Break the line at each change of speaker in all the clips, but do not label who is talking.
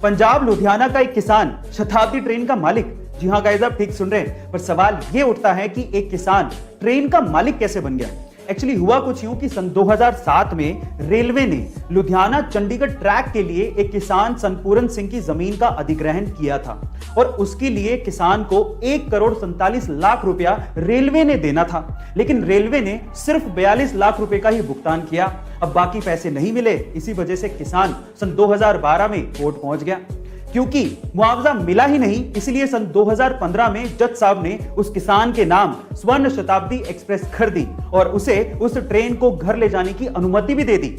पंजाब लुधियाना का एक किसान शताब्दी ट्रेन का मालिक। जी हाँ गाइस, आप ठीक सुन रहे हैं, पर सवाल ये उठता है कि एक किसान ट्रेन का मालिक कैसे बन गया। एक्चुअली हुआ कुछ यूं कि सन 2007 में रेलवे ने लुधियाना चंडीगढ़ ट्रैक के लिए एक किसान सनपूरन सिंह की जमीन का अधिग्रहण किया था और उसके लिए किसान को 1,47,00,000 रुपया रेलवे ने देना था, लेकिन रेलवे ने सिर्फ 42 लाख रुपए का ही भुगतान किया। अब बाकी पैसे नहीं मिले, इसी वजह से किसान सन 2012 में कोर्ट पहुंच गया। क्योंकि मुआवजा मिला ही नहीं, इसलिए सन 2015 में जज साहब ने उस किसान के नाम स्वर्ण शताब्दी एक्सप्रेस खरीदी और उसे उस ट्रेन को घर ले जाने की अनुमति भी दे दी।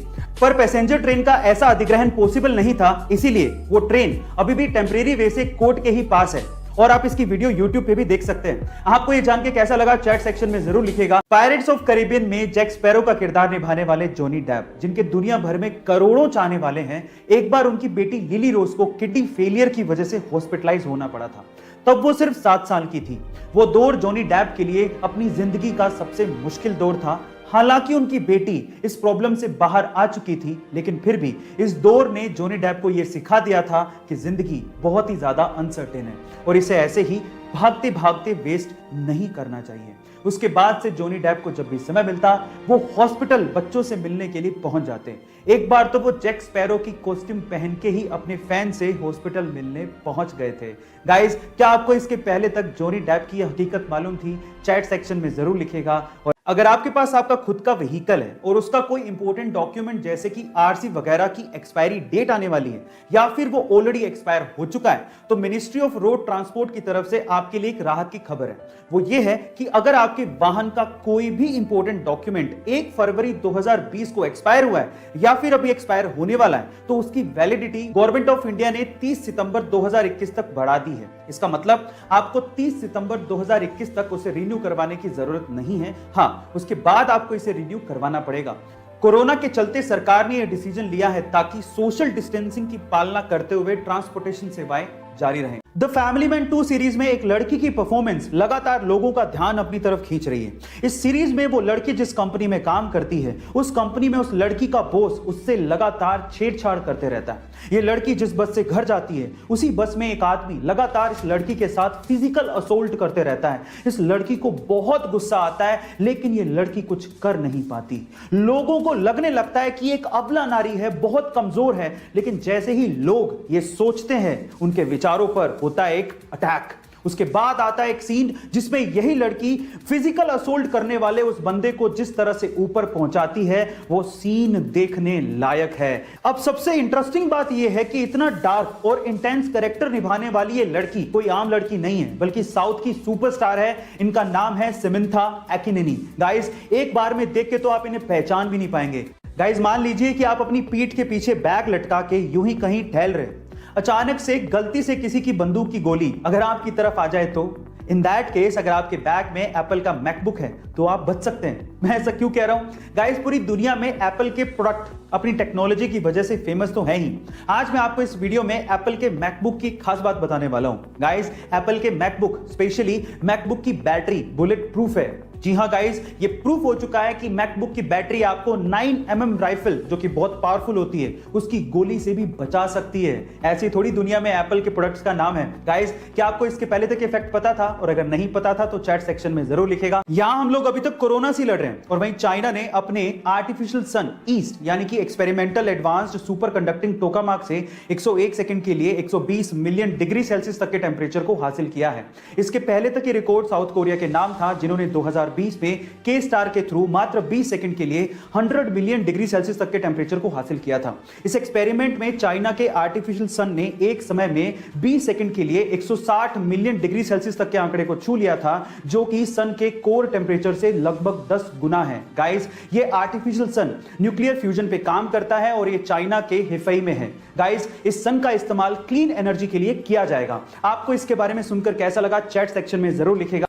पर पैसेंजर ट्रेन का ऐसा अधिग्रहण पॉसिबल नहीं था, इसीलिए वो ट्रेन अभी भी टेम्परेरी वे से कोर्ट के ही पास है और आप इसकी वीडियो YouTube पे भी देख सकते हैं। आपको ये जान के कैसा लगा चैट सेक्शन में जरूर लिखिएगा। पायरेट्स ऑफ कैरिबियन में जैक स्पैरो का किरदार निभाने वाले जॉनी डेप, जिनके दुनिया भर में करोड़ों चाहने वाले हैं, एक बार उनकी बेटी लिली रोज को किडनी फेलियर की वजह से हॉस्पिटलाइज होना पड़ा था। तब वो सिर्फ 7 साल की थी। वो दौर जॉनी डेप के लिए अपनी जिंदगी का सबसे मुश्किल दौर था। हालांकि उनकी बेटी इस प्रॉब्लम से बाहर आ चुकी थी, लेकिन फिर भी इस दौर ने जॉनी डेप को यह सिखा दिया था कि जिंदगी बहुत ही ज्यादा अनसर्टेन है और इसे ऐसे ही भागते भागते वेस्ट नहीं करना चाहिए। उसके बाद से जॉनी डेप को जब भी समय मिलता, वो हॉस्पिटल बच्चों से मिलने के लिए पहुंच जाते। एक बार तो वो जैक स्पैरो की कॉस्ट्यूम पहन के ही अपने फैन से हॉस्पिटल मिलने पहुंच गए थे। गाइस, क्या आपको इसके पहले तक जॉनी डेप की हकीकत मालूम थी? चैट सेक्शन में जरूर लिखेगा। और अगर आपके पास आपका खुद का व्हीकल है और उसका कोई इंपॉर्टेंट डॉक्यूमेंट जैसे कि आरसी वगैरह की एक्सपायरी डेट आने वाली है या फिर वो ऑलरेडी एक्सपायर हो चुका है, तो मिनिस्ट्री ऑफ रोड ट्रांसपोर्ट की तरफ से आपके लिए एक राहत की खबर है। वो ये है कि अगर आपके वाहन का कोई भी इंपॉर्टेंट डॉक्यूमेंट 1 फरवरी 2020 को एक्सपायर हुआ है या फिर अभी एक्सपायर होने वाला है, तो उसकी वैलिडिटी गवर्नमेंट ऑफ इंडिया ने 30 सितंबर 2021 तक बढ़ा दी है। इसका मतलब आपको 30 सितंबर 2021 तक उसे रिन्यू करवाने की जरूरत नहीं है। हाँ, उसके बाद आपको इसे रिन्यू करवाना पड़ेगा। कोरोना के चलते सरकार ने यह डिसीजन लिया है ताकि सोशल डिस्टेंसिंग की पालना करते हुए ट्रांसपोर्टेशन सेवाएं जारी रहें। द फैमिली मैन 2 सीरीज में एक लड़की की परफॉर्मेंस लगातार लोगों का ध्यान अपनी तरफ खींच रही है। इस सीरीज में वो लड़की जिस कंपनी में काम करती है, उस कंपनी में उस लड़की का बॉस उससे लगातार छेड़छाड़ करते रहता है। ये लड़की जिस बस से घर जाती है, उसी बस में एक आदमी लगातार इस लड़की के साथ फिजिकल असोल्ट करते रहता है। इस लड़की को बहुत गुस्सा आता है, लेकिन ये लड़की कुछ कर नहीं पाती। लोगों को लगने लगता है कि एक अबला नारी है, बहुत कमजोर है, लेकिन जैसे ही लोग ये सोचते हैं, उनके विचारों पर होता है एक अटैक। उसके बाद आता है एक सीन जिसमें यही लड़की फिजिकल असोल्ट करने वाले उस बंदे को जिस तरह से ऊपर पहुंचाती है, वो सीन देखने लायक है। अब सबसे इंटरेस्टिंग बात यह है कि इतना डार्क और इंटेंस कैरेक्टर निभाने वाली ये लड़की कोई आम लड़की नहीं है, बल्कि साउथ की सुपरस्टार है। इनका नाम है समंथा अकिनेनी। गाइस, एक बार में देख के तो आप इन्हें पहचान भी नहीं पाएंगे। गाइस, मान लीजिए कि आप अपनी पीठ के पीछे बैग लटका के यूं ही कहीं टहल रहे, अचानक से गलती से किसी की बंदूक की गोली अगर आपकी तरफ आ जाए तो इन दैट केस अगर आपके बैग में एप्पल का मैकबुक है तो आप बच सकते हैं। मैं ऐसा क्यों कह रहा हूं? गाइस, पूरी दुनिया में एप्पल के प्रोडक्ट अपनी टेक्नोलॉजी की वजह से फेमस तो है ही। आज मैं आपको इस वीडियो में एप्पल के मैकबुक की खास बात बताने वाला हूं। गाइस, एप्पल के मैकबुक, स्पेशली मैकबुक की बैटरी बुलेट प्रूफ है। जी हाँ गाइस, ये प्रूफ हो चुका है कि मैकबुक की बैटरी आपको 9mm राइफल, जो कि बहुत पावरफुल होती है, उसकी गोली से भी बचा सकती है। ऐसी थोड़ी दुनिया में एप्पल के प्रोडक्ट्स का नाम है। गाइस, क्या आपको इसके पहले तक इफेक्ट पता था? और अगर नहीं पता था तो चैट सेक्शन में जरूर लिखेगा। यहां हम लोग अभी तक कोरोना से लड़ रहे हैं और वहीं चाइना ने अपने आर्टिफिशियल सन ईस्ट यानी कि एक्सपेरिमेंटल एडवांस्ड सुपर कंडक्टिंग टोकामाक से 101 सेकंड के लिए 120 मिलियन डिग्री सेल्सियस तक के टेम्परेचर को हासिल किया है। इसके पहले तक ये रिकॉर्ड साउथ कोरिया के नाम था, जिन्होंने 2020 में के स्टार के थ्रू मात्र 20 सेकंड के लिए 100 मिलियन डिग्री सेल्सियस तक के टेम्परेचर को हासिल किया था। इस एक्सपेरिमेंट में चाइना के आर्टिफिशियल सन ने एक समय में 20 सेकंड के लिए 160 मिलियन डिग्री सेल्सियस तक के आंकड़े को छू लिया था, जो कि सन के कोर टेम्परेचर से लगभग 10 गुना है। गाइस, ये आर्टिफिशियल सन न्यूक्लियर फ्यूजन पे काम करता है और ये चाइना के हिफई में है। गाइस, इस सन का इस्तेमाल क्लीन एनर्जी के लिए किया जाएगा। आपको इसके बारे में सुनकर कैसा लगा? चैट सेक्शन में जरूर लिखेगा।